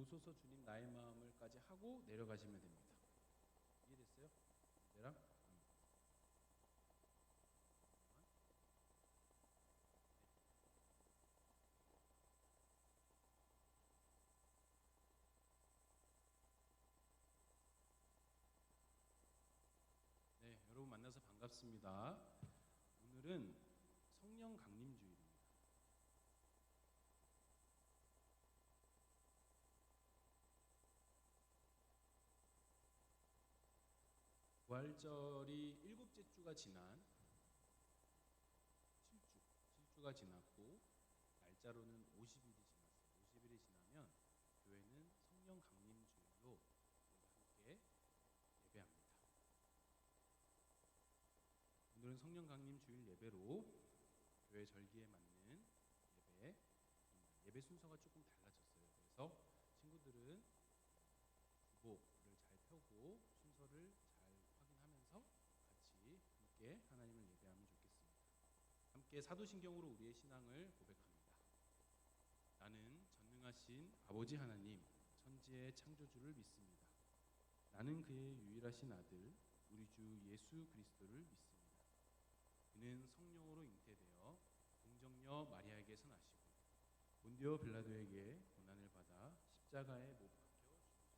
보소서 주님 나의 마음을까지 하고 내려가시면 됩니다. 이해됐어요? 얘랑? 네, 여러분 만나서 반갑습니다. 오늘은 성령 강림 주일입니다. 부활절이 일곱째 주가 지난 7주가 지났고 날짜로는 50일이 지났어요. 50일이 지나면 교회는 성령 강림 주일로 함께 예배합니다. 오늘은 성령 강림 주일 예배로 교회 절기에 맞는 예배 순서가 조금 달라졌어요. 그래서 친구들은 주보를 잘 펴고 순서를 잘 확인하면서 같이 함께 하나님을 예배하면 좋겠습니다. 함께 사도신경으로 우리의 신앙을 고백합니다. 나는 전능하신 아버지 하나님, 천지의 창조주를 믿습니다. 나는 그의 유일하신 아들, 우리 주 예수 그리스도를 믿습니다. 그는 성령으로 잉태되어 동정녀 마리아에게서 나시고 본디오 빌라도에게 고난을 받아 십자가에 못 박혀 죽으시고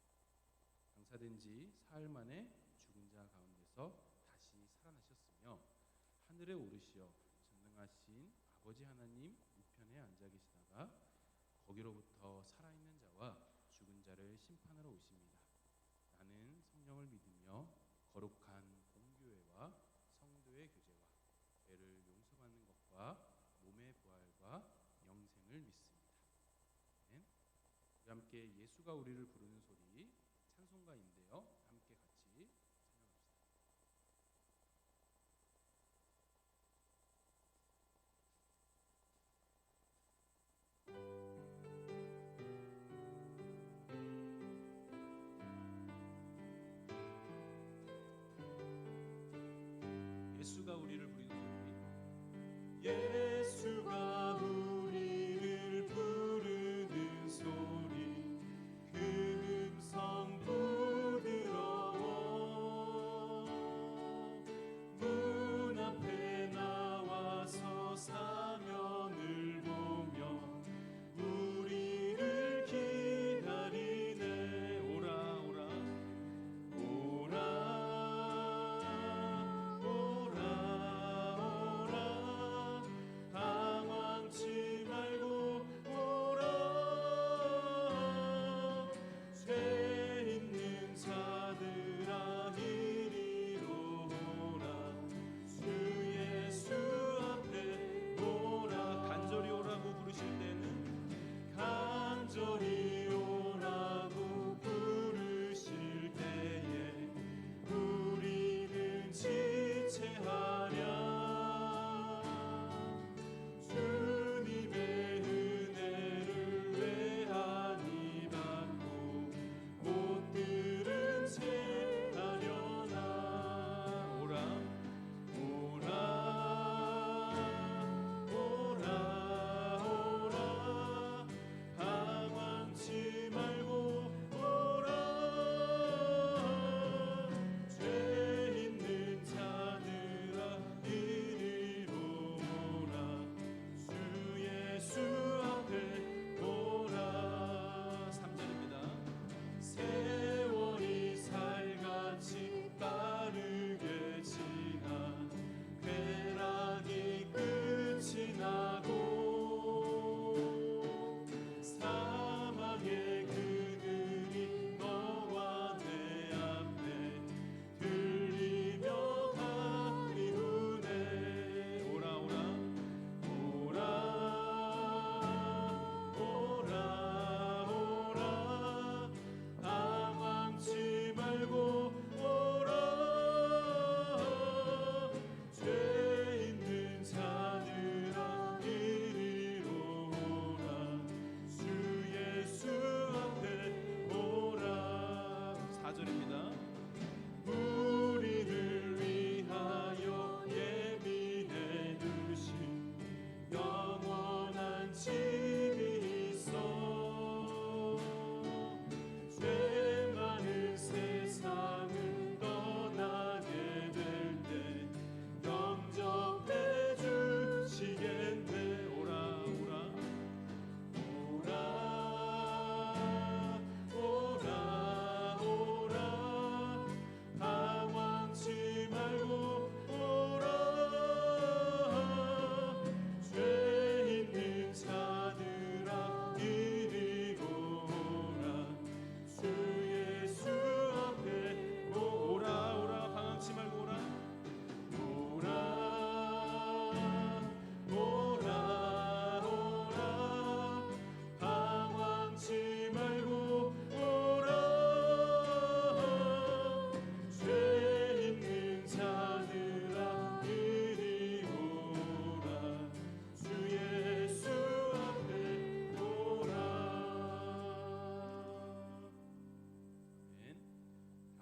장사된 지 사흘 만에 죽은 자 가운데서 다시 살아나셨으며 하늘에 오르시어 전능하신 아버지 하나님 우편에 앉아 계시다가 거기로부터 살아있는 자와 죽은 자를 심판하러 오십니다. 나는 성령을 믿으며 거룩한 공교회와 성도의 교제와 죄를 용서받는 것과 몸의 부활과 영생을 믿습니다. 우리 함께 예수가 우리를 부르는 소리 찬송가인데요. 함께 같이 찬양합시다. 예수가 우리를 부르는 소리 예수가 우리를 부르는 소리 그 음성 부드러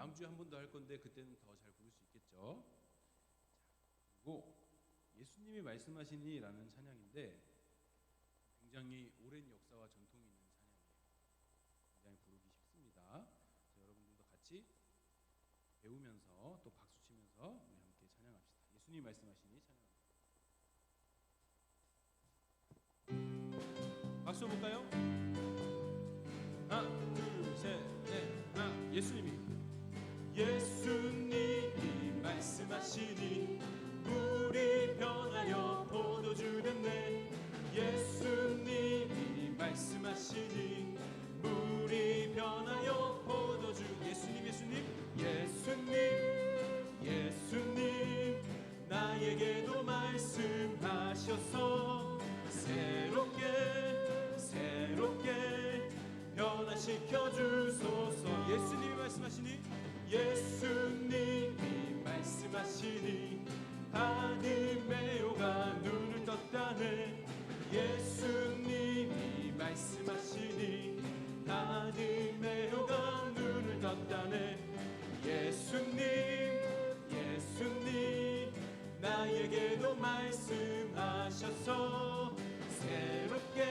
다음 주에 한 번 더 할 건데 그때는 더 잘 부를 수 있겠죠. 그리고 예수님이 말씀하시니라는 찬양인데 굉장히 오랜 역사와 전통이 있는 찬양이에요. 굉장히 부르기 쉽습니다. 그래서 여러분들도 같이 배우면서 또 박수 치면서 우리 함께 찬양합시다. 예수님이 말씀하시니 찬양합니다. 박수 볼까요? 하나, 둘, 셋, 넷. 하나, 예수님이 말씀하시니 물이 변하여 포도주 됐네. 예수님이 말씀하시니 물이 변하여 포도주. 예수님 나에게도 말씀하셔서 새롭게 변화시켜 주소서. 예수님이 말씀하시니 바디메오가 눈을 떴다네. 예수님이 말씀하시니 바디메오가 눈을 떴다네. 예수님 나에게도 말씀하셔서 새롭게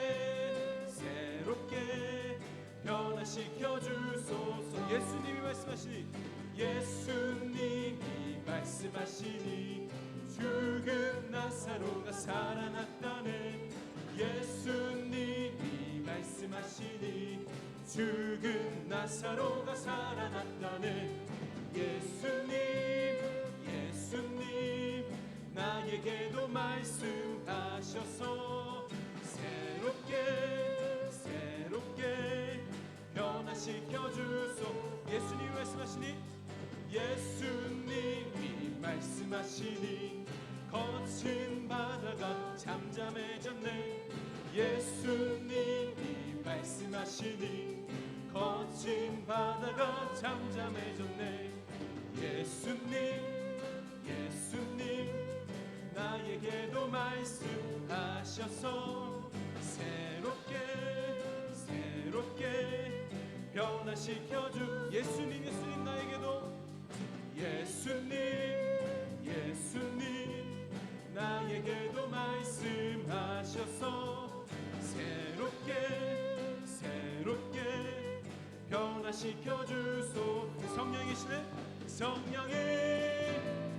변화시켜 주소서. 예수님이 말씀하시니 죽은 나사로가 살아났다네. 예수님이 말씀하시니 죽은 나사로가 살아났다네. 예수님 나에게도 말씀하셔서 새롭게 변화시켜 주소. 예수님이 말씀하시니 거친 바다가 잠잠해졌네. 예수님이 말씀하시니 거친 바다가 잠잠해졌네. 예수님 나에게도 말씀하셔서 새롭게 변화시켜 주. 예수님 나에게도 말씀하셔서 새롭게 변화시켜 주소. 성령이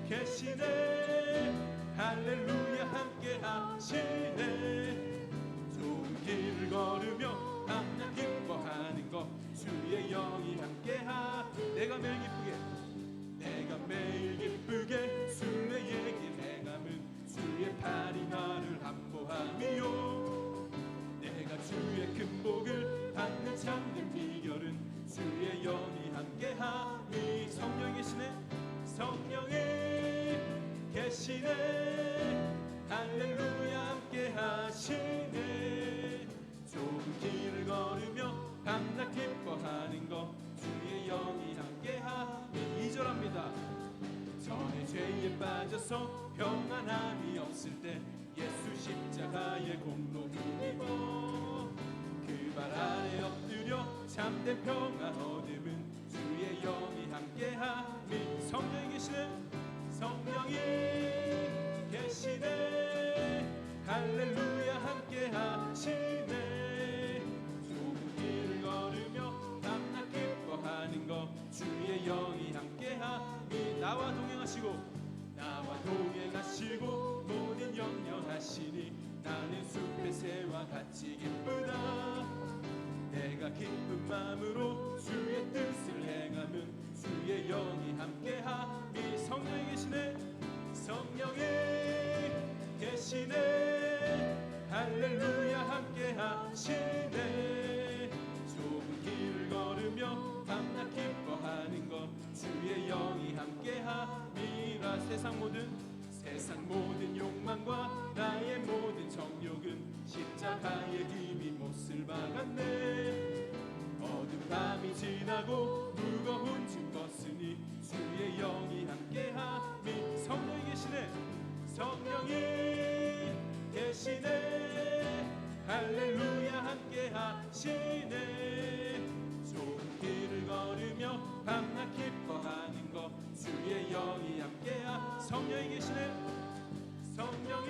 계시네. 할렐루야 함께 하시네. 좋은 길을 걸으며 밤낮 기뻐하는 것 주의 영이 함께하. 내가 매일 기쁘게 순례의 길 행함은 주의 팔이 나를 함보함이요. 내가 주의 큰 복을 받는 참된 비결은 주의 영이 함께함이. 성령이 계시네. 할렐루야 함께하시네. 좋은 길을 걸으며 밤낮 기뻐하는 것 주의 영이 함께하니. 2절합니다. 전에 죄에 빠져서 평안함이 없을 때 예수 십자가의 공로 힘입어 그 발 아래 엎드려 참된 평안 얻음은 주의 영이 함께하니. 성령이 계시네. 할렐루야 함께하시네. 좋은 길을 걸으며 밤낮 기뻐하는 것 주의 영이 함께하니. 나와 동행하시고 모든 염려하시니 나는 숲의 새와 같이 기쁘다. 내가 기쁜 마음으로 주의 뜻을 행하면 주의 영이 함께하니. 성령이 계시네. 할렐루야 함께하시네. 좋은 길을 걸으며 밤낮 기뻐하는 것 주의 영이 함께하니라. 세상 모든 욕망과 나의 모든 정욕은 십자가의 힘이 못을 박았네. 어두운 밤이 지나고 무거운 짐 벗으니 주의 영이 함께하니. 성령이 계시네. 할렐루야 함께하시네. 좋은 길을 걸으며 밤낮 기뻐하니 주의 영이 함께하. 성령이 계시네. 성령이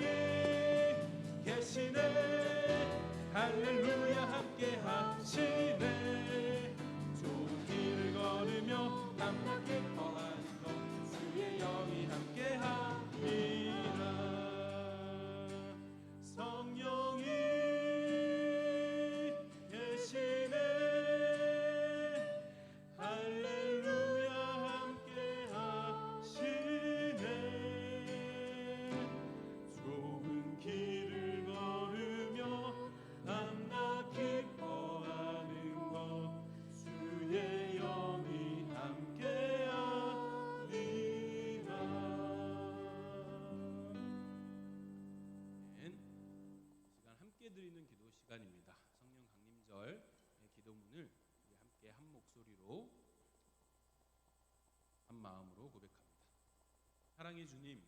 계시네. 할렐루야 함께 하시네. 좋은 길을 걸으며 남답게 거하는 것 주의 영이 함께 하리라. 성령이 계시네. 할렐루야 함께 하시네. 좁은 길을 걸으며 남답게 거하는 것 주의 영이 함께하리라. 시간 함께 드리는 기도 시간입니다. 성령 강림절의 기도문을 우리 함께 한 목소리로 한 마음으로 고백합니다. 사랑의 주님,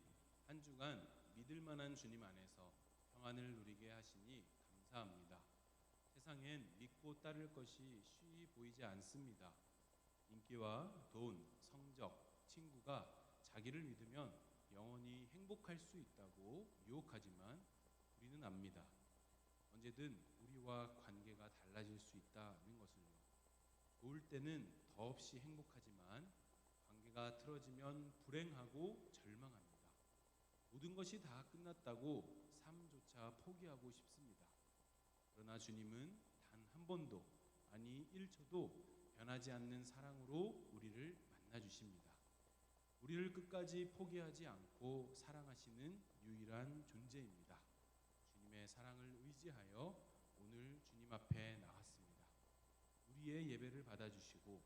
한 주간 믿을 만한 주님 안에서 평안을 누리게 하시니 감사합니다. 세상엔 믿고 따를 것이 쉬이 보이지 않습니다. 인기와 돈, 성적, 친구가 자기를 믿으면 영원히 행복할 수 있다고 유혹하지만 우리는 압니다. 언제든 우리와 관계가 달라질 수 있다는 것을요. 좋을 때는 더없이 행복하지만 관계가 틀어지면 불행하고 절망합니다. 모든 것이 다 끝났다고 삶조차 포기하고 싶습니다. 그러나 주님은 단 한 번도, 아니 1초도 변하지 않는 사랑으로 우리를 만나주십니다. 우리를 끝까지 포기하지 않고 사랑하시는 유일한 존재입니다. 주님의 사랑을 의지하여 오늘 주님 앞에 나왔습니다. 우리의 예배를 받아주시고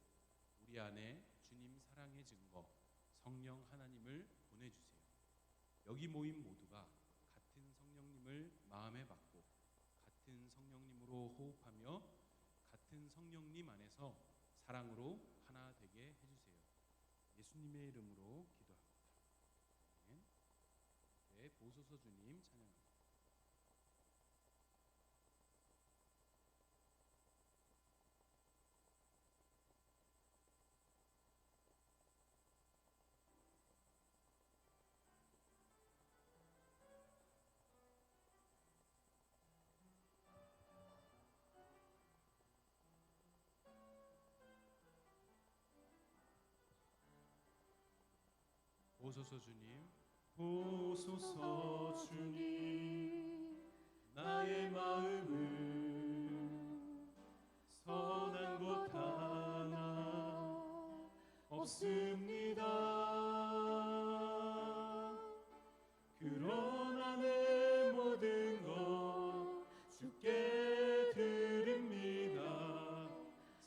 우리 안에 주님 사랑의 증거 성령 하나님을 보내주세요. 여기 모인 모두가 같은 성령님을 마음에 받고 같은 성령님으로 호흡하며 같은 성령님 안에서 사랑으로 하나 되게 해주세요. 예수님의 이름으로 기도합니다. 아멘. 네, 보소서 주님 찬양합니다. 보소서 주님, 보소서 주님, 나의 마음을 선한 것 하나 없습니다. 그러나 내 모든 것 주께 드립니다.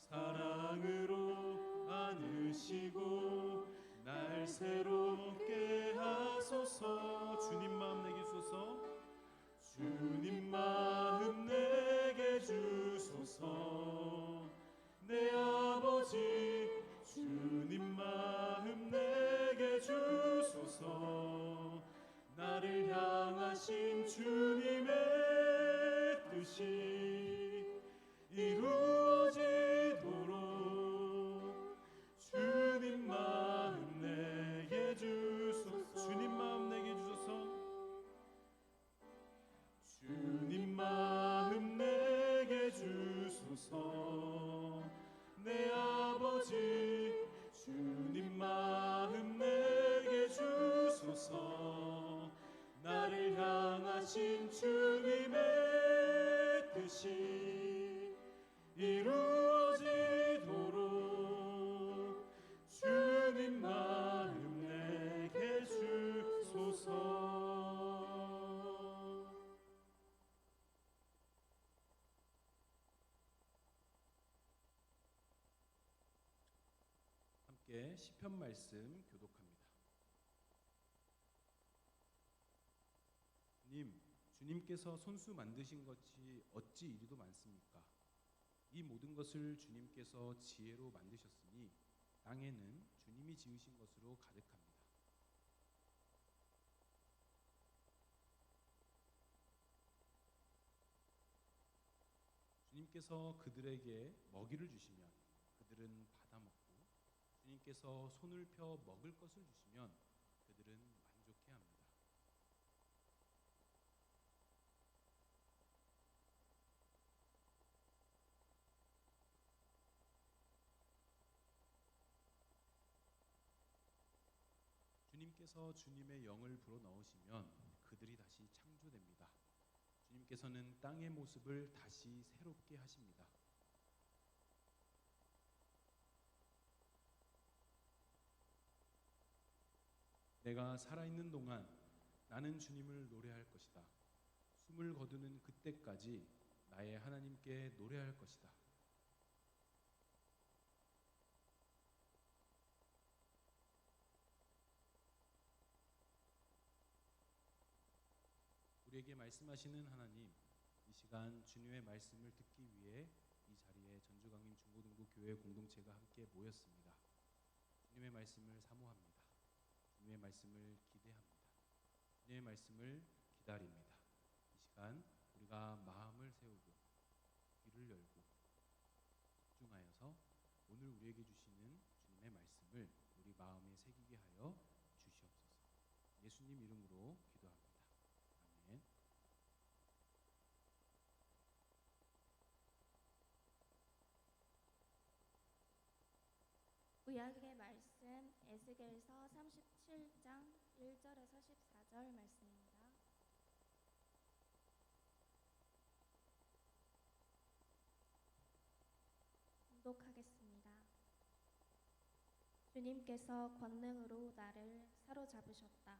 사랑으로 안으시고 날 새롭게 하소서. 주님 마음 내게 주소서. 주님 마음 내게 주소서. 내 아버지 주님 마음 내게 주소서. 나를 향하신 주님의 뜻이 이루어지도록 주님 마음 내게 주소서. 주님 마음 내게 주소서. 주님 마음 내게 주소서. 내 아버지 주님 마음 내게 주소서. 나를 향하신 주님의 뜻이 이루어지도록 주님 마음 내게 주소서. 함께 시편 말씀 교독합니다. 주님께서 손수 만드신 것이 어찌 이리도 많습니까? 이 모든 것을 주님께서 지혜로 만드셨으니 땅에는 주님이 지으신 것으로 가득합니다. 주님께서 그들에게 먹이를 주시면 그들은 받아먹고 주님께서 손을 펴 먹을 것을 주시면 그들은 만족해합니다. 주님께서 주님의 영을 불어넣으시면 그들이 다시 창조됩니다. 주님께서는 땅의 모습을 다시 새롭게 하십니다. 내가 살아있는 동안 나는 주님을 노래할 것이다. 숨을 거두는 그때까지 나의 하나님께 노래할 것이다. 우리에게 말씀하시는 하나님, 이 시간 주님의 말씀을 듣기 위해 이 자리에 전주강림 중고등부 교회 공동체가 함께 모였습니다. 주님의 말씀을 사모합니다. 주님의 말씀을 기대합니다. 주님의 말씀을 기다립니다. 이 시간 우리가 마음을 세우고 귀를 열고 집중하여서 오늘 우리에게 주시는 주님의 말씀을 우리 마음에 새기게 하여 주시옵소서. 예수님 이름으로 기도합니다. 아멘. 구약의 말씀 에스겔서 37장 1절에서 14절 말씀입니다. 봉독하겠습니다. 주님께서 권능으로 나를 사로잡으셨다.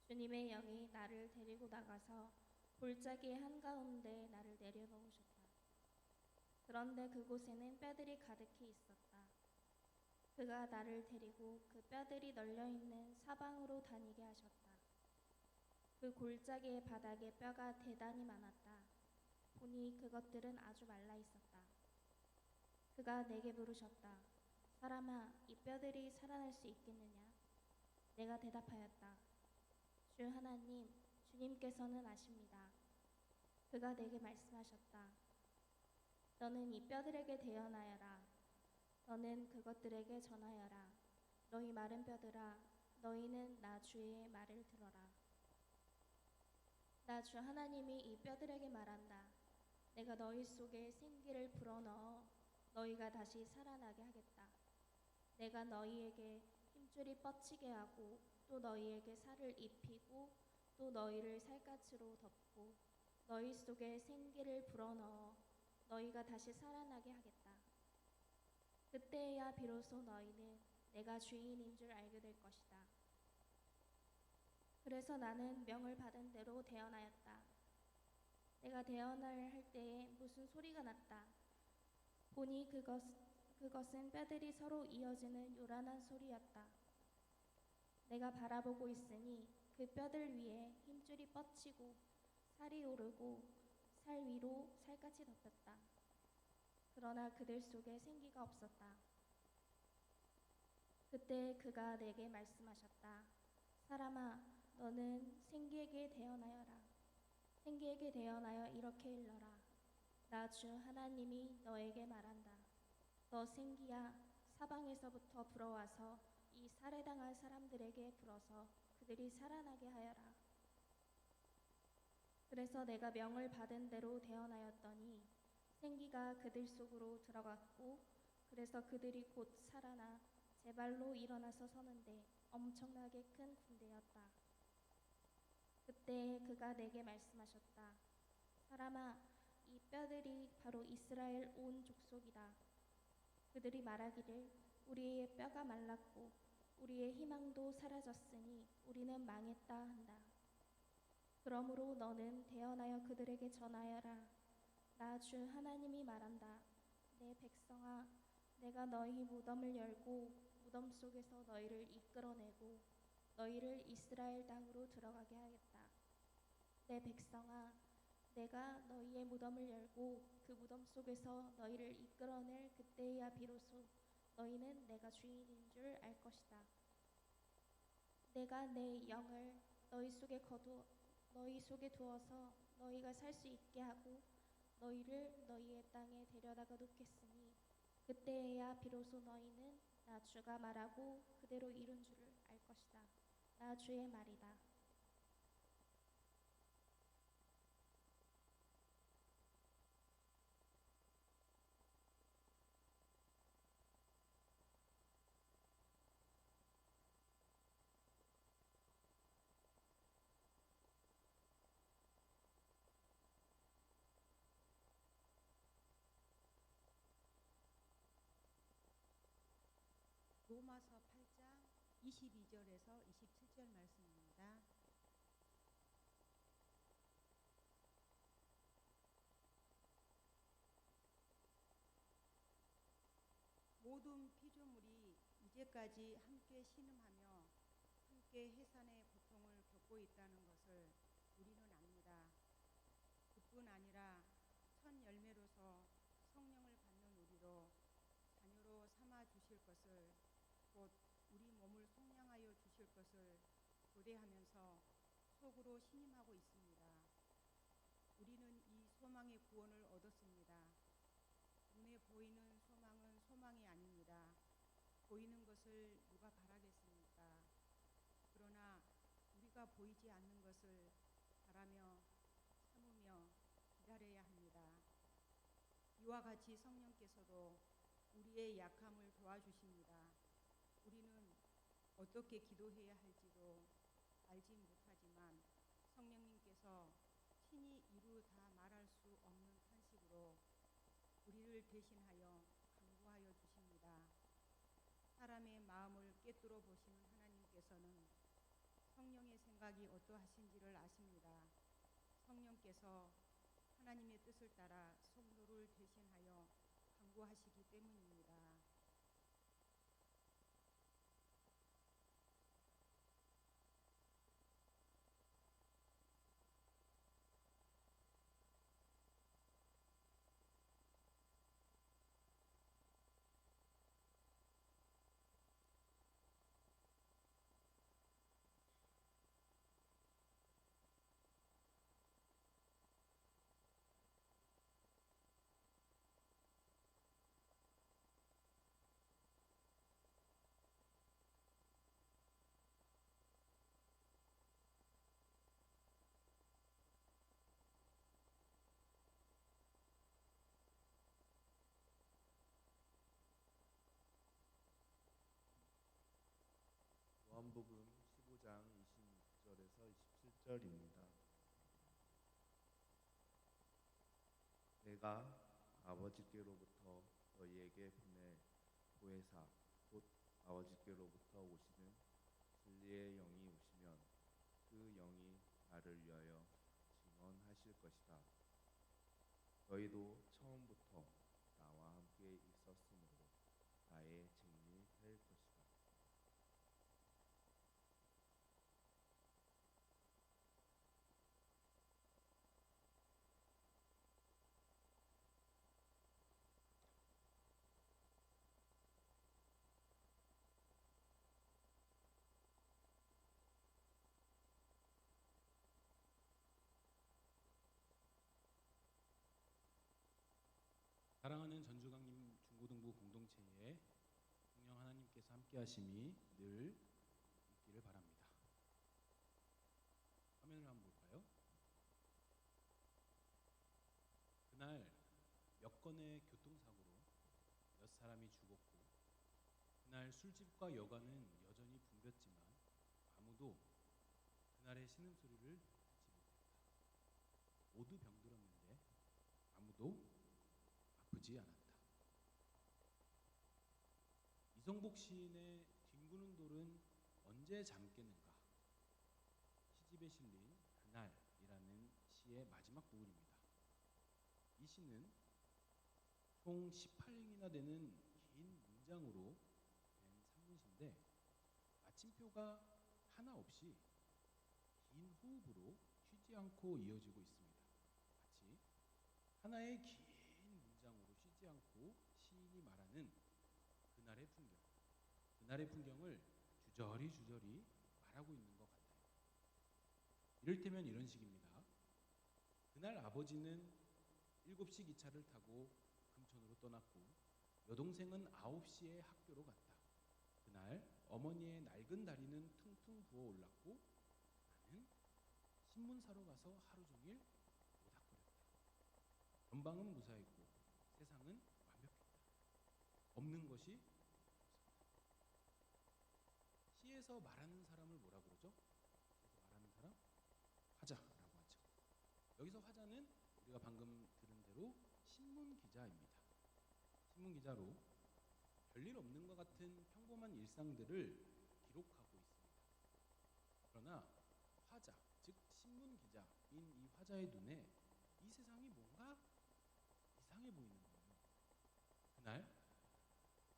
주님의 영이 나를 데리고 나가서 골짜기 한가운데 나를 내려놓으셨다. 그런데 그곳에는 뼈들이 가득히 있었다. 그가 나를 데리고 그 뼈들이 널려있는 사방으로 다니게 하셨다. 그 골짜기의 바닥에 뼈가 대단히 많았다. 보니 그것들은 아주 말라 있었다. 그가 내게 물으셨다. 사람아, 이 뼈들이 살아날 수 있겠느냐? 내가 대답하였다. 주 하나님, 주님께서는 아십니다. 그가 내게 말씀하셨다. 너는 이 뼈들에게 대언하여라. 너는 그것들에게 전하여라. 너희 마른 뼈들아, 너희는 나 주의 말을 들어라. 나 주 하나님이 이 뼈들에게 말한다. 내가 너희 속에 생기를 불어넣어 너희가 다시 살아나게 하겠다. 내가 너희에게 힘줄이 뻗치게 하고 또 너희에게 살을 입히고 또 너희를 살갗으로 덮고 너희 속에 생기를 불어넣어 너희가 다시 살아나게 하겠다. 그때야 비로소 너희는 내가 주인인 줄 알게 될 것이다. 그래서 나는 명을 받은 대로 대언하였다. 내가 대언을 할 때에 무슨 소리가 났다. 보니 그것은 뼈들이 서로 이어지는 요란한 소리였다. 내가 바라보고 있으니 그 뼈들 위에 힘줄이 뻗치고 살이 오르고 살 위로 살같이 덮였다. 그러나 그들 속에 생기가 없었다. 그때 그가 내게 말씀하셨다. 사람아, 너는 생기에게 대언하여라. 생기에게 대언하여 이렇게 일러라. 나 주 하나님이 너에게 말한다. 너 생기야, 사방에서부터 불어와서 이 살해당한 사람들에게 불어서 그들이 살아나게 하여라. 그래서 내가 명을 받은 대로 대언하였더니 생기가 그들 속으로 들어갔고 그래서 그들이 곧 살아나 제 발로 일어나서 서는데 엄청나게 큰 군대였다. 그때 그가 내게 말씀하셨다. 사람아, 이 뼈들이 바로 이스라엘 온 족속이다. 그들이 말하기를 우리의 뼈가 말랐고 우리의 희망도 사라졌으니 우리는 망했다 한다. 그러므로 너는 대언하여 그들에게 전하여라. 나 주 하나님이 말한다. 내 백성아, 내가 너희 무덤을 열고 무덤 속에서 너희를 이끌어내고 너희를 이스라엘 땅으로 들어가게 하겠다. 내 백성아, 내가 너희의 무덤을 열고 그 무덤 속에서 너희를 이끌어낼 그때야 비로소 너희는 내가 주인인 줄 알 것이다. 내가 내 영을 너희 속에 두어서 너희가 살 수 있게 하고 너희를 너희의 땅에 데려다가 놓겠으니 그때야 비로소 너희는 나 주가 말하고 그대로 이룬 줄을 알 것이다. 나 주의 말이다. 로마서 8장 22절에서 27절 말씀입니다. 모든 피조물이 이제까지 함께 신음하며 함께 해산의 고통을 겪고 있다는 것을 우리는 압니다. 그뿐 아니라 첫 열매로서 성령을 받는 우리로 자녀로 삼아 주실 것을, 곧 우리 몸을 속량하여 주실 것을 고대하면서 속으로 신임하고 있습니다. 우리는 이 소망의 구원을 얻었습니다. 눈에 보이는 소망은 소망이 아닙니다. 보이는 것을 누가 바라겠습니까? 그러나 우리가 보이지 않는 것을 바라며 참으며 기다려야 합니다. 이와 같이 성령께서도 우리의 약함을 도와주십니다. 우리는 어떻게 기도해야 할지도 알지 못하지만 성령님께서 친히 이루 다 말할 수 없는 탄식으로 우리를 대신하여 간구하여 주십니다. 사람의 마음을 꿰뚫어 보시는 하나님께서는 성령의 생각이 어떠하신지를 아십니다. 성령께서 하나님의 뜻을 따라 성도를 대신하여 간구하시기 때문입니다. 요한복음 15장 26절에서 27절입니다. 내가 아버지께로부터 너희에게 보낼 보혜사 곧 아버지께로부터 오시는 진리의 영이 오시면 그 영이 나를 위하여 증언하실 것이다. 너희도 처음부터 나와 함께 있었으므로 나의 증인이 될 것이다. 사랑하는 전주강림 중고등부 공동체에 성령 하나님께서 함께하심이 늘 있기를 바랍니다. 화면을 한번 볼까요? 그날 몇 건의 교통사고로 몇 사람이 죽었고, 그날 술집과 여관은 여전히 붐볐지만 아무도 그날의 신음소리를 듣지 못했다. 모두 병들었는데 아무도 아프지 않았다. 이성복 시인의 뒹구는 돌은 언제 잠 깨는가, 시집에 실린 그날이라는 시의 마지막 부분입니다. 이 시는 총 18행이나 되는 긴 문장으로 된 산문시인데 마침표가 하나 없이 긴 호흡으로 쉬지 않고 이어지고 있습니다. 마치 하나의 긴 문장으로 쉬지 않고 시인이 말하는 그날의 풍경을 주저리 말하고 있는 것 같아요. 이를테면 이런 식입니다. 그날 아버지는 7시 기차를 타고 금천으로 떠났고 여동생은 9시에 학교로 갔다. 그날 어머니의 낡은 다리는 퉁퉁 부어올랐고 나는 신문 사러 가서 하루 종일 오닥거렸다. 전방은 무사했고 세상은 완벽했다. 없는 것이 없었다. 시에서 말하는 사람을 뭐라 그러죠? 시에서 말하는 사람? 화자라고 하죠. 여기서 화자는 우리가 방금 들은 대로 신문 기자입니다. 신문 기자로 별일 없는 것 같은 평범한 일상들을 기록하고 있습니다. 그러나 화자, 즉 신문 기자인 이 화자의 눈에 이 세상이 뭔가 이상해 보이는 거예요. 그날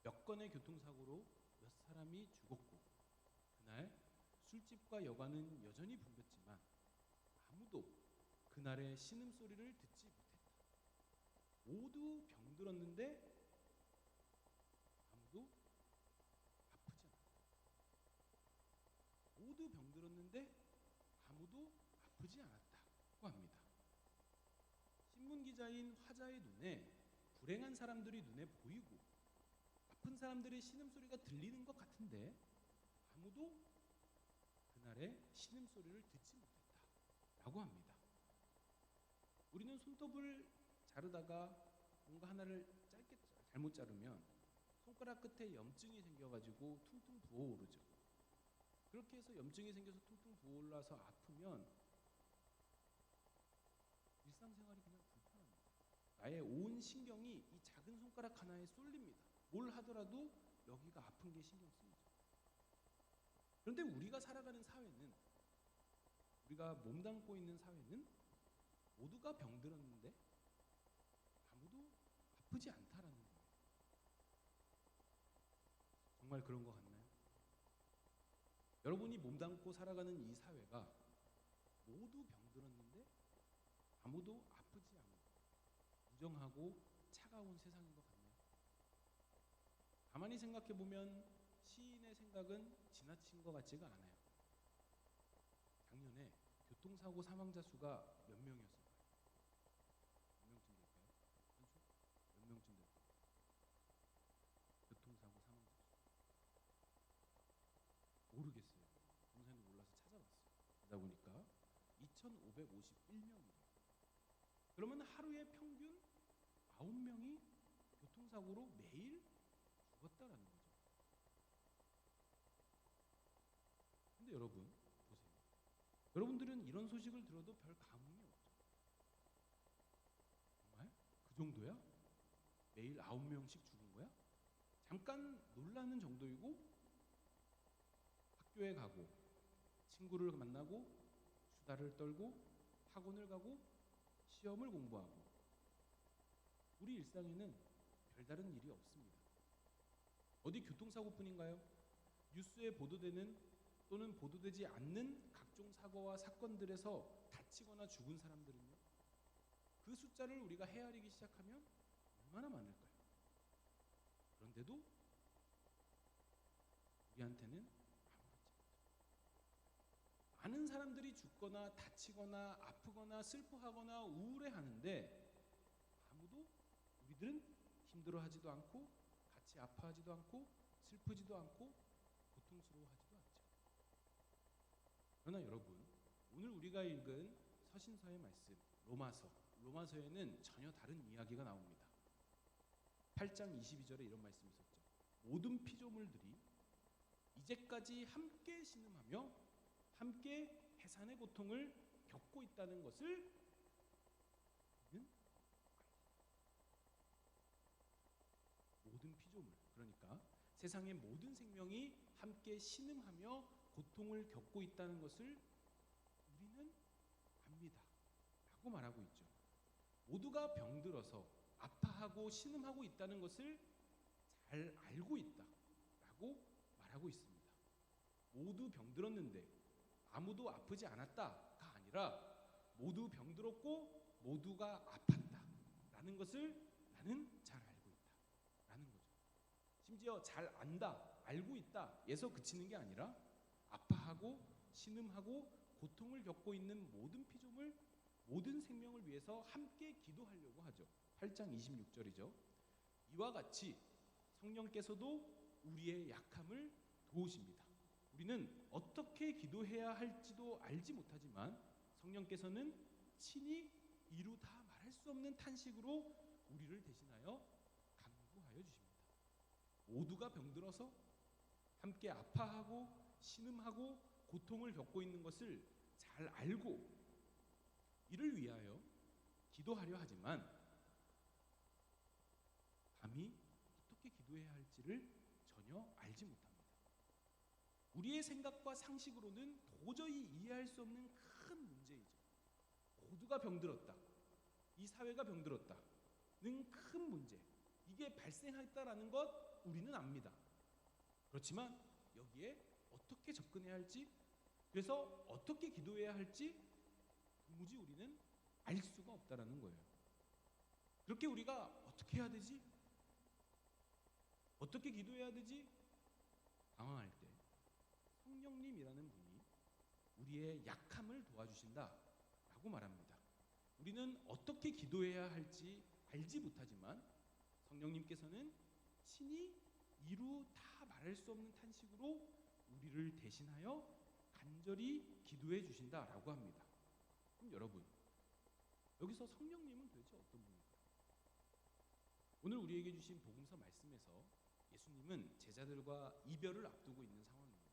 몇 건의 교통사고로 몇 사람이 죽었고 그날 술집과 여관은 여전히 붐볐지만 아무도 그날의 신음소리를 듣지 못했다. 모두 병들었는데 아무도 아프지 않았다. 모두 병들었는데 아무도 아프지 않았다고 합니다. 신문 기자인 화자의 눈에 불행한 사람들이 눈에 보이고 아픈 사람들의 신음소리가 들리는 것 같은데 아무도 그날의 신음소리를 듣지 못했다라고 합니다. 우리는 손톱을 자르다가 뭔가 하나를 짧게 잘못 자르면 손가락 끝에 염증이 생겨가지고 퉁퉁 부어오르죠. 그렇게 해서 염증이 생겨서 퉁퉁 부어올라서 아프면 일상생활이 그냥 불편합니다. 나의 온 신경이 이 작은 손가락 하나에 쏠립니다. 뭘 하더라도 여기가 아픈 게 신경 쓰이죠. 그런데 우리가 살아가는 사회는, 우리가 몸담고 있는 사회는 모두가 병들었는데 아무도 아프지 않다라는 거예요. 정말 그런 것 같나요? 여러분이 몸담고 살아가는 이 사회가 모두 병들었는데 아무도 아프지 않은 무정하고 차가운 세상인 것 같나요? 가만히 생각해 보면 시인의 생각은 지나친 것 같지가 않아요. 작년에 교통사고 사망자 수가 몇 명이었을까요? 몇 명쯤 될까요? 몇 명쯤 될까요? 교통사고 사망자 수 모르겠어요. 검사님도 몰라서 찾아봤어요. 그러다 보니까 2,551명이래요. 그러면 하루에 평균 9명이 교통사고로 매일 죽었다라는 거죠. 근데 여러분 보세요. 여러분들은 이런 소식을 들어도 별 감흥이 없죠. 정말? 그 정도야? 매일 9명씩 죽은 거야? 잠깐 놀라는 정도이고 학교에 가고 친구를 만나고 수다를 떨고 학원을 가고 시험을 공부하고 우리 일상에는 별다른 일이 없습니다. 어디 교통사고뿐인가요? 뉴스에 보도되는 또는 보도되지 않는 각종 사고와 사건들에서 다치거나 죽은 사람들은요, 그 숫자를 우리가 헤아리기 시작하면 얼마나 많을까요? 그런데도 우리한테는 아무렇지 않다. 많은 사람들이 죽거나 다치거나 아프거나 슬퍼하거나 우울해하는데 아무도 우리들은 힘들어하지도 않고 같이 아파하지도 않고 슬프지도 않고 고통스러워하지도 않죠. 그러나 여러분, 오늘 우리가 읽은 서신서의 말씀 로마서에는 전혀 다른 이야기가 나옵니다. 8장 22절에 이런 말씀이 있었죠. 모든 피조물들이 이제까지 함께 신음하며 함께 해산의 고통을 겪고 있다는 것을 모든 피조물, 그러니까 세상의 모든 생명이 함께 신음하며 고통을 겪고 있다는 것을 우리는 압니다 라고 말하고 있죠. 모두가 병들어서 아파하고 신음하고 있다는 것을 잘 알고 있다 라고 말하고 있습니다. 모두 병들었는데 아무도 아프지 않았다가 아니라 모두 병들었고 모두가 아팠다 라는 것을 나는 잘 알고 있다 라는 거죠. 심지어 잘 안다, 알고 있다 에서 그치는 게 아니라 아파하고 신음하고 고통을 겪고 있는 모든 피조물, 모든 생명을 위해서 함께 기도하려고 하죠. 8장 26절이죠. 이와 같이 성령께서도 우리의 약함을 도우십니다. 우리는 어떻게 기도해야 할지도 알지 못하지만 성령께서는 친히 이루다 말할 수 없는 탄식으로 우리를 대신하여 간구하여 주십니다. 모두가 병들어서 함께 아파하고 신음하고 고통을 겪고 있는 것을 잘 알고 이를 위하여 기도하려 하지만 감히 어떻게 기도해야 할지를 전혀 알지 못합니다. 우리의 생각과 상식으로는 도저히 이해할 수 없는 큰 문제이죠. 모두가 병들었다. 이 사회가 병들었다는 큰 문제. 이게 발생했다라는 것 우리는 압니다. 그렇지만 여기에 어떻게 접근해야 할지, 그래서 어떻게 기도해야 할지 도무지 우리는 알 수가 없다라는 거예요. 그렇게 우리가 어떻게 해야 되지? 어떻게 기도해야 되지? 당황할 때 성령님이라는 분이 우리의 약함을 도와주신다라고 말합니다. 우리는 어떻게 기도해야 할지 알지 못하지만 성령님께서는 친히 이루 다 말할 수 없는 탄식으로 우리를 대신하여 간절히 기도해 주신다라고 합니다. 그럼 여러분, 여기서 성령님은 도대체 어떤 분일까요? 오늘 우리에게 주신 복음서 말씀에서 예수님은 제자들과 이별을 앞두고 있는 상황입니다.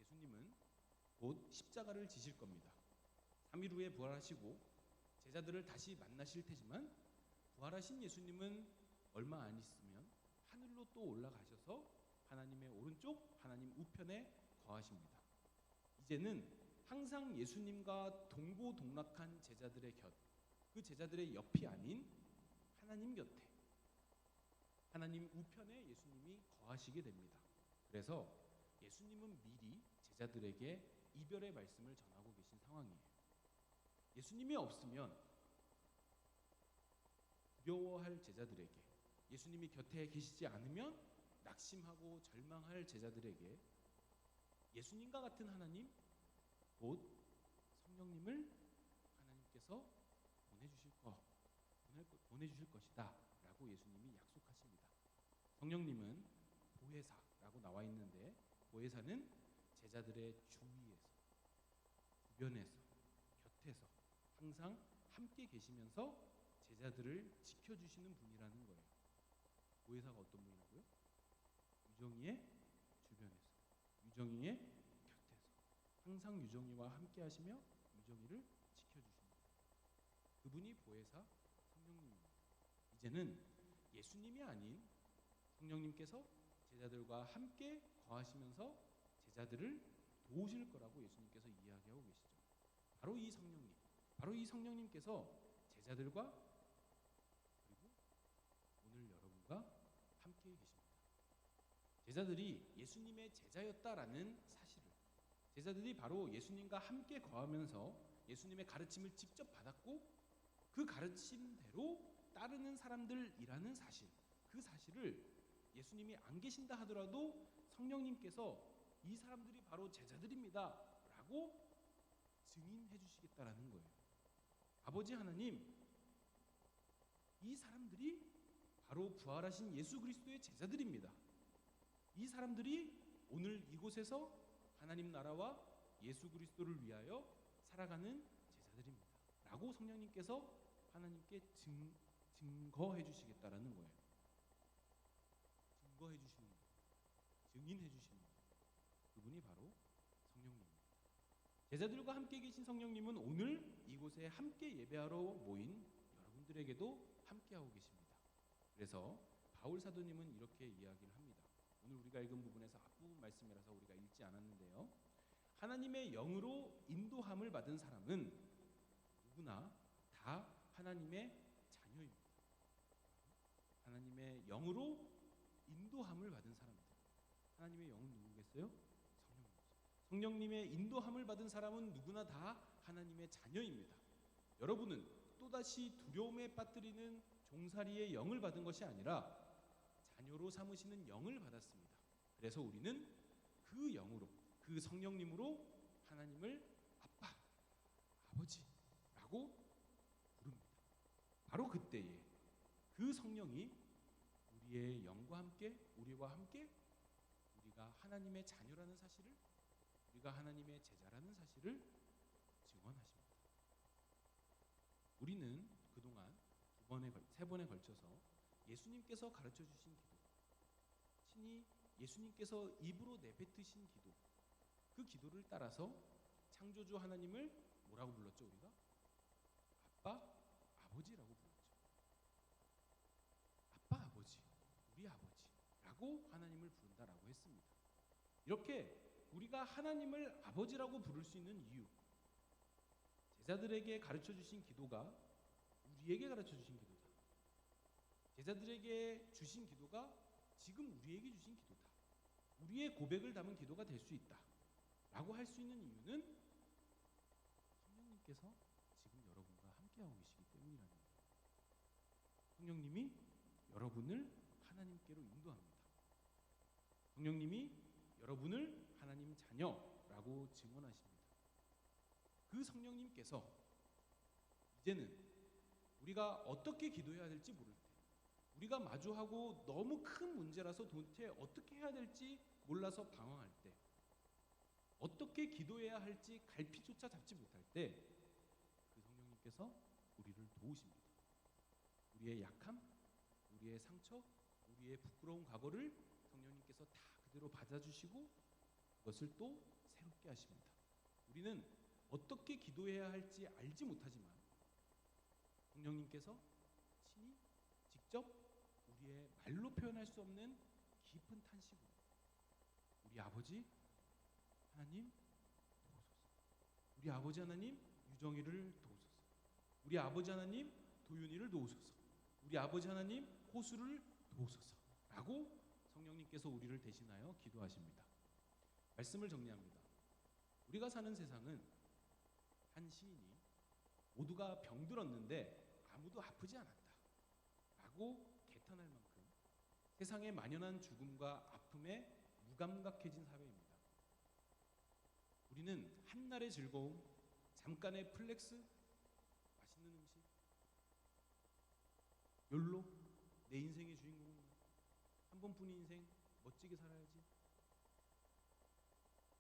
예수님은 곧 십자가를 지실 겁니다. 3일 후에 부활하시고 제자들을 다시 만나실 테지만 부활하신 예수님은 얼마 안 있으면 하늘로 또 올라가셔서 하나님의 오른쪽, 하나님 우편에 거하십니다. 이제는 항상 예수님과 동고동락한 제자들의 곁, 그 제자들의 옆이 아닌 하나님 곁에, 하나님 우편에 예수님이 거하시게 됩니다. 그래서 예수님은 미리 제자들에게 이별의 말씀을 전하고 계신 상황이에요. 예수님이 없으면 두려워할 제자들에게, 예수님이 곁에 계시지 않으면 낙심하고 절망할 제자들에게 예수님과 같은 하나님, 곧 성령님을 하나님께서 보내주실 것이다 라고 예수님이 약속하십니다. 성령님은 보혜사라고 나와 있는데, 보혜사는 제자들의 주위에서, 주변에서, 곁에서 항상 함께 계시면서 제자들을 지켜주시는 분이라는 거예요. 보혜사가 어떤 분이라고요? 유정이의 주변에서, 유정이의 곁에서 항상 유정이와 함께 하시며 유정이를 지켜주십니다. 그분이 보혜사 성령님입니다. 이제는 예수님이 아닌 성령님께서 제자들과 함께 거하시면서 제자들을 도우실 거라고 예수님께서 이야기하고 계시죠. 바로 이 성령님, 바로 이 성령님께서 제자들과 그리고 오늘 여러분과 함께 계십니다. 제자들이 예수님의 제자였다라는 사실을, 제자들이 바로 예수님과 함께 거하면서 예수님의 가르침을 직접 받았고 그 가르침대로 따르는 사람들이라는 사실, 그 사실을 예수님이 안 계신다 하더라도 성령님께서 이 사람들이 바로 제자들입니다 라고 증인해 주시겠다라는 거예요. 아버지 하나님, 이 사람들이 바로 부활하신 예수 그리스도의 제자들입니다. 이 사람들이 오늘 이곳에서 하나님 나라와 예수 그리스도를 위하여 살아가는 제자들입니다 라고 성령님께서 하나님께 증거해 주시겠다라는 거예요. 증거해 주시는 분, 증인해 주시는 분, 그분이 바로 성령님입니다. 제자들과 함께 계신 성령님은 오늘 이곳에 함께 예배하러 모인 여러분들에게도 함께하고 계십니다. 그래서 바울 사도님은 이렇게 이야기를 합니다. 오늘 우리가 읽은 부분에서 앞부분 말씀이라서 우리가 읽지 않았는데요. 하나님의 영으로 인도함을 받은 사람은 누구나 다 하나님의 자녀입니다. 하나님의 영으로 인도함을 받은 사람들. 하나님의 영은 누구겠어요? 성령님이죠. 성령님의 인도함을 받은 사람은 누구나 다 하나님의 자녀입니다. 여러분은 또다시 두려움에 빠뜨리는 종살이의 영을 받은 것이 아니라 자녀로 삼으시는 영을 받았습니다. 그래서 우리는 그 영으로, 그 성령님으로 하나님을 아빠, 아버지라고 부릅니다. 바로 그때에 그 성령이 우리의 영과 함께, 우리와 함께 우리가 하나님의 자녀라는 사실을, 우리가 하나님의 제자라는 사실을 증언하십니다. 우리는 그동안 세 번에 걸쳐서 예수님께서 가르쳐 주신 기도, 친히 예수님께서 입으로 내뱉으신 기도, 그 기도를 따라서 창조주 하나님을 뭐라고 불렀죠? 우리가 아빠, 아버지라고 불렀죠. 아빠, 아버지, 우리 아버지라고 하나님을 부른다라고 했습니다. 이렇게 우리가 하나님을 아버지라고 부를 수 있는 이유, 제자들에게 가르쳐 주신 기도가 우리에게 가르쳐 주신 기도다. 제자들에게 주신 기도가 지금 우리에게 주신 기도다. 우리의 고백을 담은 기도가 될 수 있다 라고 할 수 있는 이유는 성령님께서 지금 여러분과 함께하고 계시기 때문이랍니다. 성령님이 여러분을 하나님께로 인도합니다. 성령님이 여러분을 하나님 자녀라고 증언하십니다. 그 성령님께서 이제는 우리가 어떻게 기도해야 될지 모를 때, 우리가 마주하고 너무 큰 문제라서 도대체 어떻게 해야 될지 몰라서 방황할 때, 어떻게 기도해야 할지 갈피조차 잡지 못할 때, 그 성령님께서 우리를 도우십니다. 우리의 약함, 우리의 상처, 우리의 부끄러운 과거를 성령님께서 다 그대로 받아주시고 그것을 또 새롭게 하십니다. 우리는 어떻게 기도해야 할지 알지 못하지만 성령님께서 친히 직접 우리의 말로 표현할 수 없는 깊은 탄식으로 우리 아버지 하나님 도우소서, 우리 아버지 하나님 유정이를 도우소서, 우리 아버지 하나님 도윤이를 도우소서, 우리 아버지 하나님 호수를 도우소서 라고 성령님께서 우리를 대신하여 기도하십니다. 말씀을 정리합니다. 우리가 사는 세상은 한 시인이 모두가 병들었는데 아무도 아프지 않았다 라고 개탄할 만큼 세상에 만연한 죽음과 아픔에 무감각해진 사회입니다. 우리는 한날의 즐거움, 잠깐의 플렉스, 맛있는 음식, 욜로, 내 인생의 주인공은 한 번뿐인 인생 멋지게 살아야지,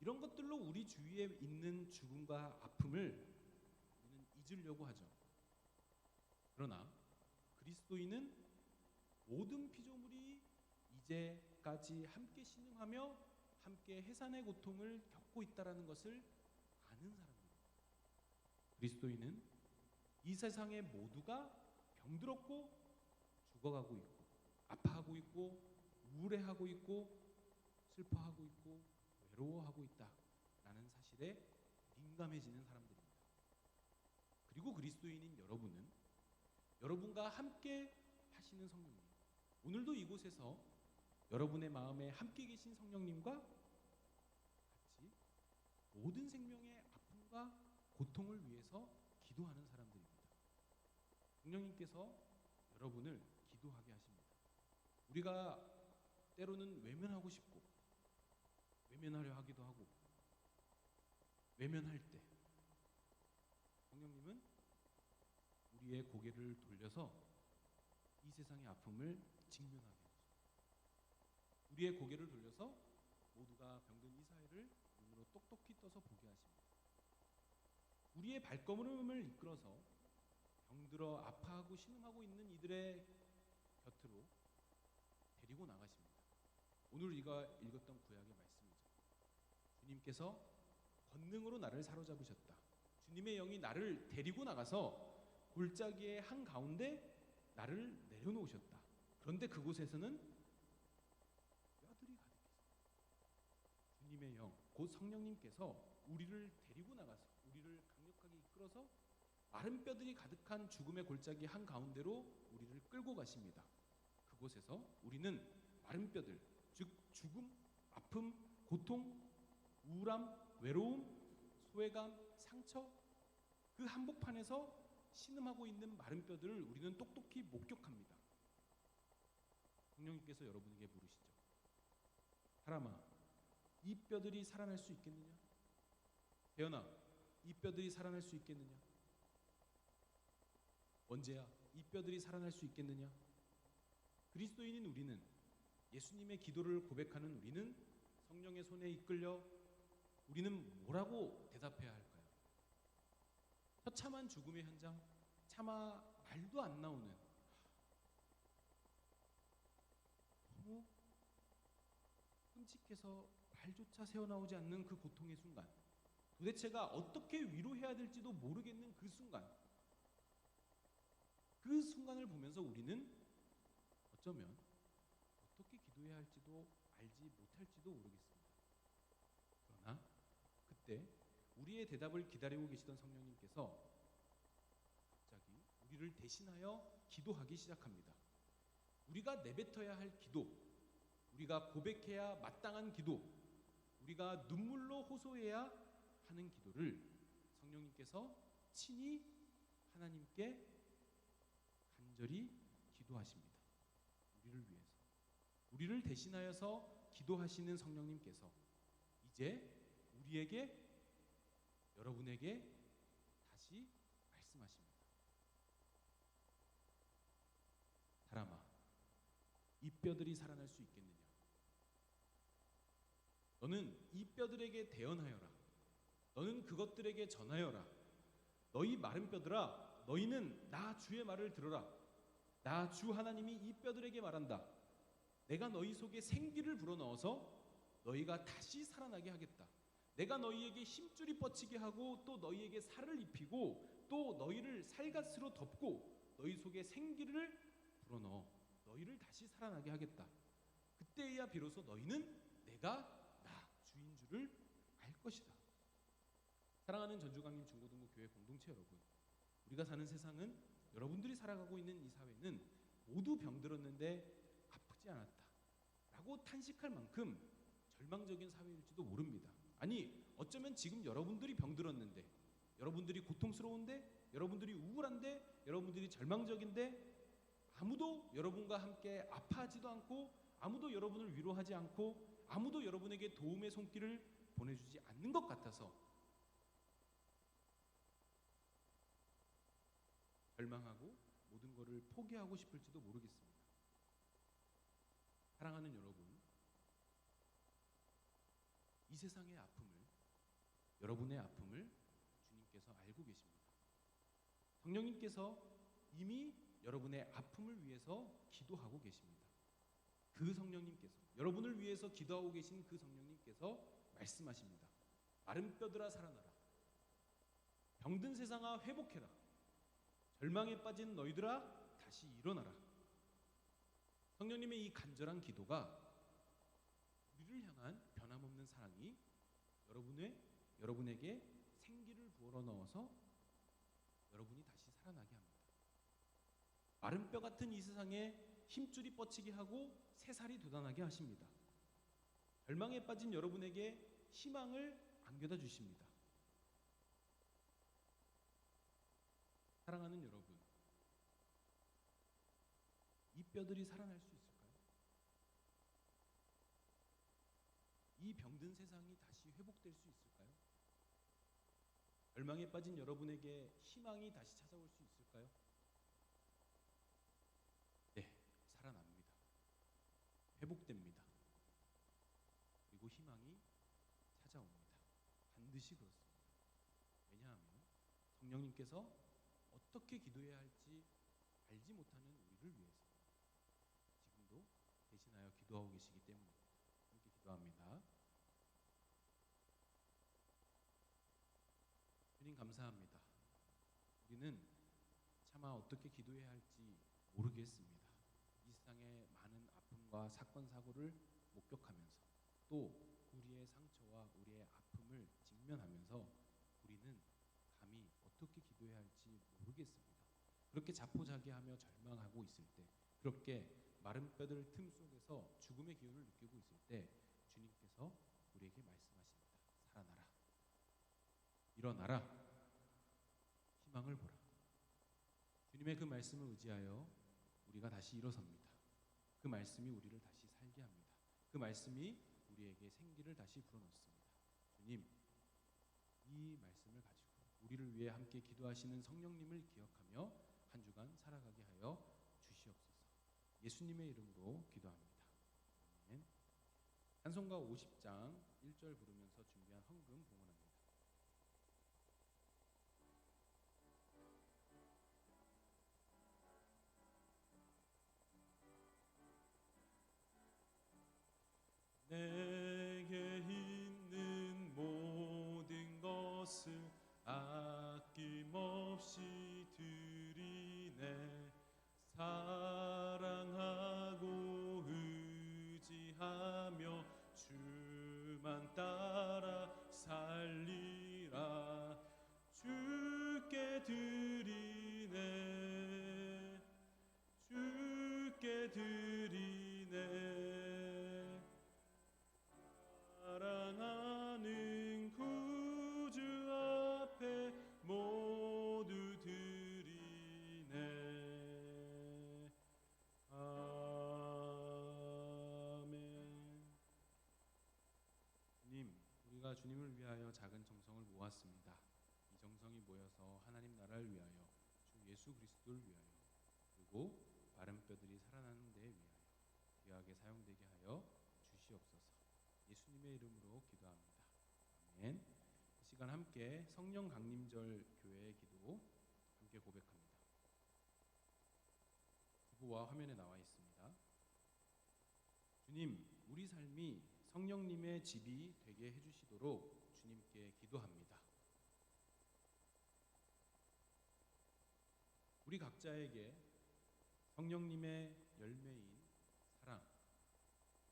이런 것들로 우리 주위에 있는 죽음과 아픔을 우리는 잊으려고 하죠. 그러나 그리스도인은 모든 피조물이 이제까지 함께 신음하며 함께 해산의 고통을 겪고 있다는 것을 아는 사람입니다. 그리스도인은 이 세상의 모두가 병들었고 죽어가고 있고 아파하고 있고 우울해하고 있고 슬퍼하고 있고 외로워하고 있다라는 사실에 민감해지는 사람들입니다. 그리고 그리스도인인 여러분은 여러분과 함께 하시는 성령님, 오늘도 이곳에서 여러분의 마음에 함께 계신 성령님과 같이 모든 생명의 아픔과 고통을 위해서 기도하는 사람들입니다. 성령님께서 여러분을 기도하게 하십니다. 우리가 때로는 외면하고 싶고 외면하려 하기도 하고 외면할 때 성령님은 우리의 고개를 돌려서 이 세상의 아픔을 직면하게 하죠. 우리의 고개를 돌려서 모두가 병든 이 사회를 눈으로 똑똑히 떠서 보게 하십니다. 우리의 발걸음을 이끌어서 병들어 아파하고 신음하고 있는 이들의 곁으로 데리고 나가십니다. 오늘 우리가 읽었던 구약의 말씀이죠. 주님께서 권능으로 나를 사로잡으셨다. 주님의 영이 나를 데리고 나가서 골짜기의 한가운데 나를 내려놓으셨다. 그런데 그곳에서는 뼈들이 가득했습니다. 주님의 영, 곧 성령님께서 우리를 데리고 나가서 우리를 강력하게 이끌어서 마른 뼈들이 가득한 죽음의 골짜기 한가운데로 우리를 끌고 가십니다. 그곳에서 우리는 마른 뼈들, 즉 죽음, 아픔, 고통, 우울함, 외로움, 소외감, 상처, 그 한복판에서 신음하고 있는 마른 뼈들을 우리는 똑똑히 목격합니다. 성령님께서 여러분에게 물으시죠. 사람아, 이 뼈들이 살아날 수 있겠느냐? 태연아, 이 뼈들이 살아날 수 있겠느냐? 언제야? 이 뼈들이 살아날 수 있겠느냐? 그리스도인인 우리는, 예수님의 기도를 고백하는 우리는 성령의 손에 이끌려 우리는 뭐라고 대답해야 할까요? 처참한 죽음의 현장, 차마 말도 안 나오는 너무 끔찍해서 말조차 새어나오지 않는 그 고통의 순간, 도대체가 어떻게 위로해야 될지도 모르겠는 그 순간, 그 순간을 보면서 우리는 어쩌면 어떻게 기도해야 할지도 알지 못할지도 모르겠습니다. 그러나 그때 우리의 대답을 기다리고 계시던 성령님께서 갑자기 우리를 대신하여 기도하기 시작합니다. 우리가 내뱉어야 할 기도, 우리가 고백해야 마땅한 기도, 우리가 눈물로 호소해야 하는 기도를 성령님께서 친히 하나님께 간절히 기도하십니다. 우리를 위해서. 우리를 대신하여서 기도하시는 성령님께서 이제 우리에게, 여러분에게 다시 말씀하십니다. 사람아, 이 뼈들이 살아날 수 있겠느냐? 너는 이 뼈들에게 대언하여라. 너는 그것들에게 전하여라. 너희 마른 뼈들아, 너희는 나 주의 말을 들어라. 나 주 하나님이 이 뼈들에게 말한다. 내가 너희 속에 생기를 불어넣어서 너희가 다시 살아나게 하겠다. 내가 너희에게 힘줄이 뻗치게 하고 또 너희에게 살을 입히고 또 너희를 살갗으로 덮고 너희 속에 생기를 불어넣어 너희를 다시 살아나게 하겠다. 그때야 비로소 너희는 내가 나 주인 줄을 알 것이다. 사랑하는 전주강림 중고등부 교회 공동체 여러분, 우리가 사는 세상은, 여러분들이 살아가고 있는 이 사회는 모두 병들었는데 아프지 않았다 라고 탄식할 만큼 절망적인 사회일지도 모릅니다. 아니, 어쩌면 지금 여러분들이 병들었는데, 여러분들이 고통스러운데, 여러분들이 우울한데, 여러분들이 절망적인데 아무도 여러분과 함께 아파하지도 않고, 아무도 여러분을 위로하지 않고, 아무도 여러분에게 도움의 손길을 보내주지 않는 것 같아서 절망하고 모든 것을 포기하고 싶을지도 모르겠습니다. 사랑하는 여러분, 이 세상의 아픔을, 여러분의 아픔을 주님께서 알고 계십니다. 성령님께서 이미 여러분의 아픔을 위해서 기도하고 계십니다. 그 성령님께서, 여러분을 위해서 기도하고 계신 그 성령님께서 말씀하십니다. 마른 뼈들아 살아나라. 병든 세상아 회복해라. 절망에 빠진 너희들아 다시 일어나라. 성령님의 이 간절한 기도가 우리를 향한 변함없는 사랑이 여러분에게 생기를 불어넣어서 여러분이 다시 살아나게 합니다. 마른 뼈 같은 이 세상에 힘줄이 뻗치게 하고 새살이 돋아나게 하십니다. 절망에 빠진 여러분에게 희망을 안겨다 주십니다. 사랑하는 여러분, 이 뼈들이 살아날 수 있을까요? 이 병든 세상이 다시 회복될 수 있을까요? 절망에 빠진 여러분에게 희망이 다시 찾아올 수 있을까요? 네, 살아납니다. 회복됩니다. 그리고 희망이 찾아옵니다. 반드시 그렇습니다. 왜냐하면 성령님께서 어떻게 기도해야 할지 알지 못하는 우리를 위해서 지금도 대신하여 기도하고 계시기 때문입니다. 함께 기도합니다. 주님 감사합니다. 우리는 차마 어떻게 기도해야 할지 모르겠습니다. 이 세상의 많은 아픔과 사건 사고를 목격하면서 또 우리의 상처와 우리의 아픔을 직면하면서 우리는 감히 어떻게 기도해야 할지 모르겠습니다. 그렇게 자포자기하며 절망하고 있을 때, 그렇게 마른 뼈들 틈 속에서 죽음의 기운을 느끼고 있을 때 주님께서 우리에게 말씀하십니다. 살아나라. 일어나라. 희망을 보라. 주님의 그 말씀을 의지하여 우리가 다시 일어섭니다. 그 말씀이 우리를 다시 살게 합니다. 그 말씀이 우리에게 생기를 다시 불어넣습니다. 주님, 이 말씀을 가지고 우리를 위해 함께 기도하시는 성령님을 기억하며 한 주간 살아가게 하여 주시옵소서. 예수님의 이름으로 기도합니다. 아멘. 찬송가 50장 1절 부르면서 준비한 헌금 봉헌합니다. 내게 있는 모든 것을 아낌없이 드리네. 사랑하고 의지하며 주만 따라 살리라. 주께 드리네. 주께 드리네. 사랑하는 구주 앞에 모두 드리네. 아멘. 주님, 우리가 주님을 위하여 작은 정성을 모았습니다. 이 정성이 모여서 하나님 나라를 위하여 주 예수 그리스도를 위하여 그리고 마른 뼈들이 살아나는 데 위하여 귀하게 사용되게 하여 주시옵소서. 예수님의 이름으로 기도합니다. 아멘. 이 시간 함께 성령 강림절 교회의 기도 함께 고백합니다. 구부와 화면에 나와 있습니다. 주님, 우리 삶이 성령님의 집이 되게 해주시도록 주님께 기도합니다. 우리 각자에게 성령님의 열매인 사랑,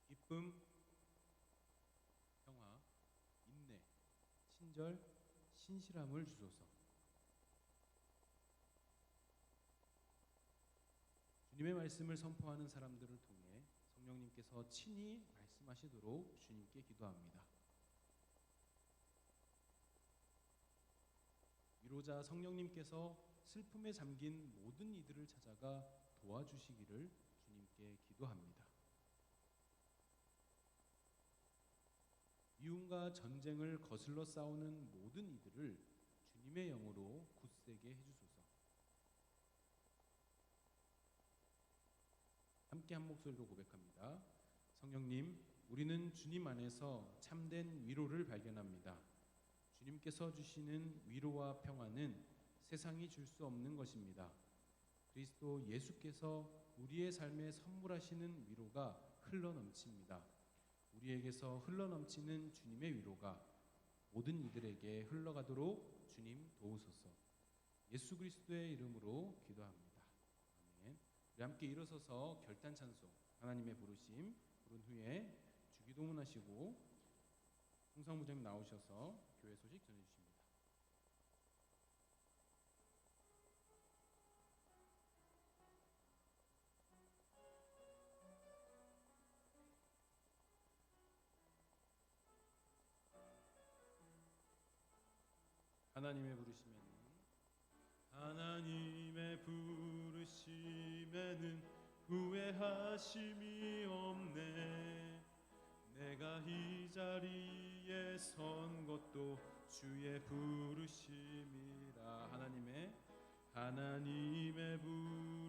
기쁨, 평화, 인내, 친절, 신실함을 주소서. 주님의 말씀을 선포하는 사람들을 통해 성령님께서 친히 말씀하시도록 주님께 기도합니다. 위로자 성령님께서 슬픔에 잠긴 모든 이들을 찾아가 도와주시기를 주님께 기도합니다. 미움과 전쟁을 거슬러 싸우는 모든 이들을 주님의 영으로 굳세게 해주소서. 함께 한 목소리로 고백합니다. 성령님, 우리는 주님 안에서 참된 위로를 발견합니다. 주님께서 주시는 위로와 평화는 세상이 줄 수 없는 것입니다. 그리스도 예수께서 우리의 삶에 선물하시는 위로가 흘러넘칩니다. 우리에게서 흘러넘치는 주님의 위로가 모든 이들에게 흘러가도록 주님 도우소서. 예수 그리스도의 이름으로 기도합니다. 아멘. 우리 함께 일어서서 결단 찬송 하나님의 부르심 부른 후에 주기도문하시고 홍성부장님 나오셔서 교회 소식 전해주십니다. 하나님의 부르심에는 후회하심이 없네. 내가 이 자리에 선 것도 주의 부르심이라. 하나님의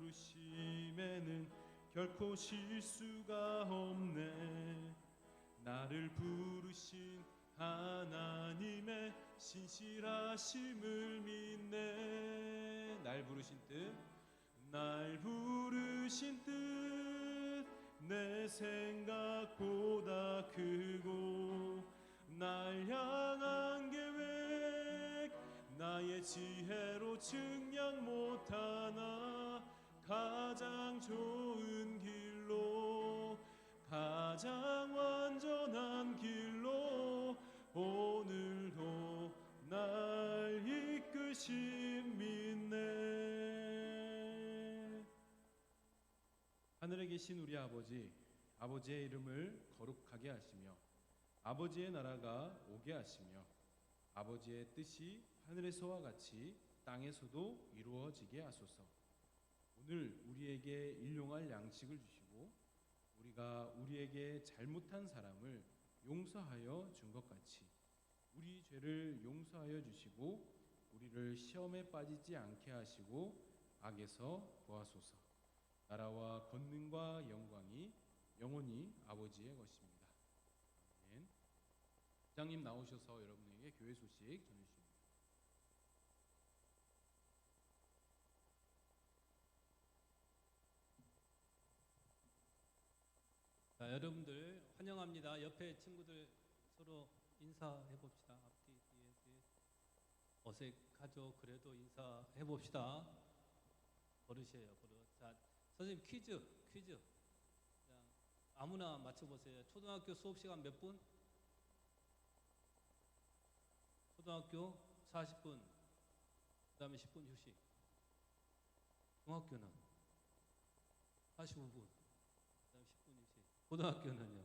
부르심에는 결코 실수가 없네. 나를 부르신 하나님의 신실하심을 믿네. 날 부르신 뜻 내 생각보다 크고 날 향한 계획 나의 지혜로 측량 못하나 가장 좋은 길로 가장 완전한 길로 오늘도 날 이끄심 믿네. 하늘에 계신 우리 아버지의 이름을 거룩하게 하시며 아버지의 나라가 오게 하시며 아버지의 뜻이 하늘에서와 같이 땅에서도 이루어지게 하소서. 오늘 우리에게 일용할 양식을 주시고 우리가 우리에게 잘못한 사람을 용서하여 준 것 같이 우리 죄를 용서하여 주시고 우리를 시험에 빠지지 않게 하시고 악에서 구하소서. 나라와 권능과 영광이 영원히 아버지의 것입니다. 부장님 나오셔서 여러분에게 교회 소식 전해주십니다. 자, 여러분들 환영합니다. 옆에 친구들 서로 인사해 봅시다. 앞뒤 뒤에 뒤에 어색하죠. 그래도 인사해 봅시다. 버릇이에요, 버릇. 자, 선생님 퀴즈. 그냥 아무나 맞춰보세요. 초등학교 수업 시간 몇 분? 초등학교 40분. 그다음에 10분 휴식. 중학교는 45분. 그다음에 10분 휴식. 고등학교는요?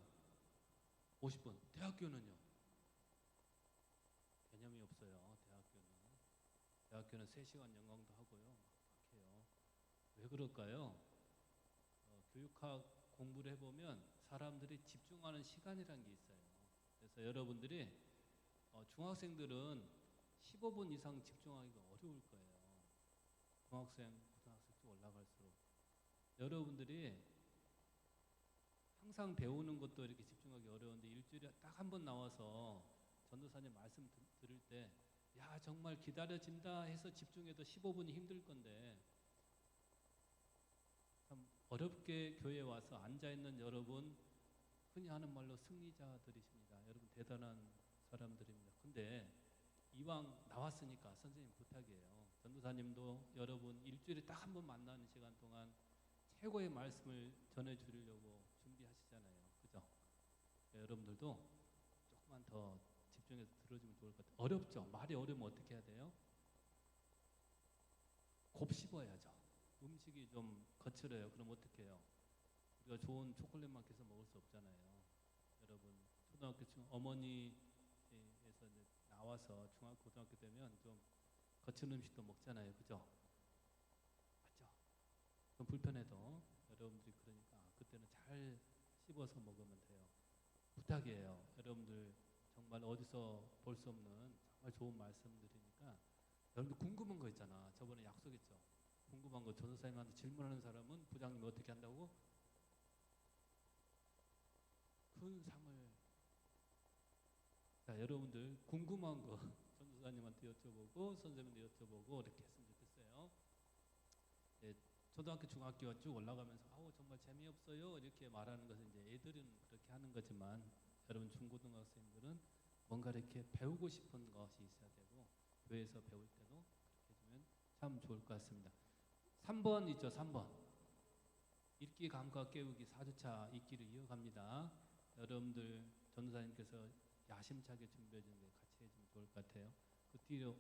50분. 대학교는요? 개념이 없어요. 대학교는 3시간 연강도 하고요. 막해요. 왜 그럴까요? 교육학 공부를 해보면 사람들이 집중하는 시간이라는 게 있어요. 그래서 여러분들이 중학생들은 15분 이상 집중하기가 어려울 거예요. 중학생, 고등학생 쭉 올라갈수록 여러분들이 항상 배우는 것도 이렇게 집중하기 어려운데 일주일에 딱 한 번 나와서 전도사님 말씀 들을 때 야 정말 기다려진다 해서 집중해도 15분이 힘들 건데 참 어렵게 교회에 와서 앉아있는 여러분 흔히 하는 말로 승리자들이십니다. 여러분 대단한 사람들입니다. 근데 이왕 나왔으니까 선생님 부탁이에요. 전도사님도 여러분 일주일에 딱 한 번 만나는 시간 동안 최고의 말씀을 전해주려고 준비하시잖아요. 그죠? 여러분들도 조금만 더 집중해서 들어주면 좋을 것 같아요. 어렵죠? 말이 어려우면 어떻게 해야 돼요? 곱씹어야죠. 음식이 좀 거칠어요. 그럼 어떻게 해요? 우리가 좋은 초콜릿만 계속 먹을 수 없잖아요. 여러분 초등학교 어머니에서 이제 나와서 중학교 고등학교 되면 좀 거친 음식도 먹잖아요. 그죠? 맞죠? 좀 불편해도 여러분들이 그러니까 그때는 잘 씹어서 먹으면 돼요. 부탁이에요. 여러분들 정말 어디서 볼 수 없는 정말 좋은 말씀들이니까 여러분들 궁금한 거 있잖아. 저번에 약속했죠. 궁금한 거 전도사님한테 질문하는 사람은 부장님이 어떻게 한다고? 큰 상을. 자, 여러분들 궁금한 거 전도사님한테 여쭤보고 선생님한테 여쭤보고 이렇게 했으면 좋겠어요. 예, 초등학교, 중학교 쭉 올라가면서 아우 정말 재미없어요 이렇게 말하는 것은 이제 애들은 그렇게 하는 거지만 여러분 중고등학생들은 뭔가 이렇게 배우고 싶은 것이 있어야 되고 교회에서 배울 때도 그렇게 해주면 참 좋을 것 같습니다. 3번 있죠. 3번 읽기 감각 깨우기 4주차 읽기를 이어갑니다. 여러분들 전도사님께서 야심차게 준비해 주는 게 같이 해주면 좋을 것 같아요. 그 뒤로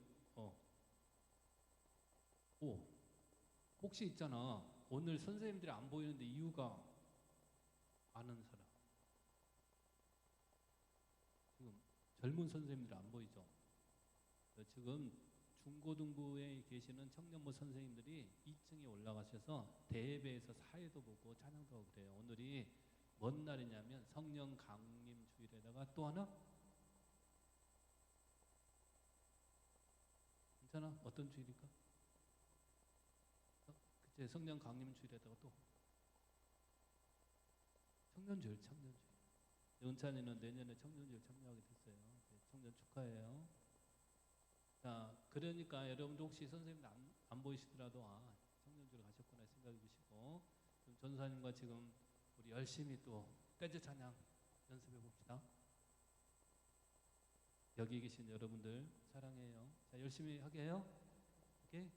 혹시 있잖아. 오늘 선생님들이 안 보이는데 이유가 아는 사람. 지금 젊은 선생님들이 안 보이죠. 지금 중고등부에 계시는 청년부 선생님들이 2층에 올라가셔서 대예배에서 사회도 보고 찬양도 하고 그래요. 오늘이 뭔 날이냐면 성령 강림 주일에다가 또 하나? 괜찮아? 어떤 주일일까? 그치? 성령 강림 주일에다가 또 청년주일. 은찬이는 내년에 청년주일 참여하게 됐어요. 청년 축하해요. 자, 그러니까 여러분들 혹시 선생님들 안 보이시더라도 청년주일 가셨구나 생각해 주시고 좀 전사님과 지금 우리 열심히 또 떼제 찬양 연습해 봅시다. 여기 계신 여러분들 사랑해요. 자, 열심히 하게 해요. 오케이?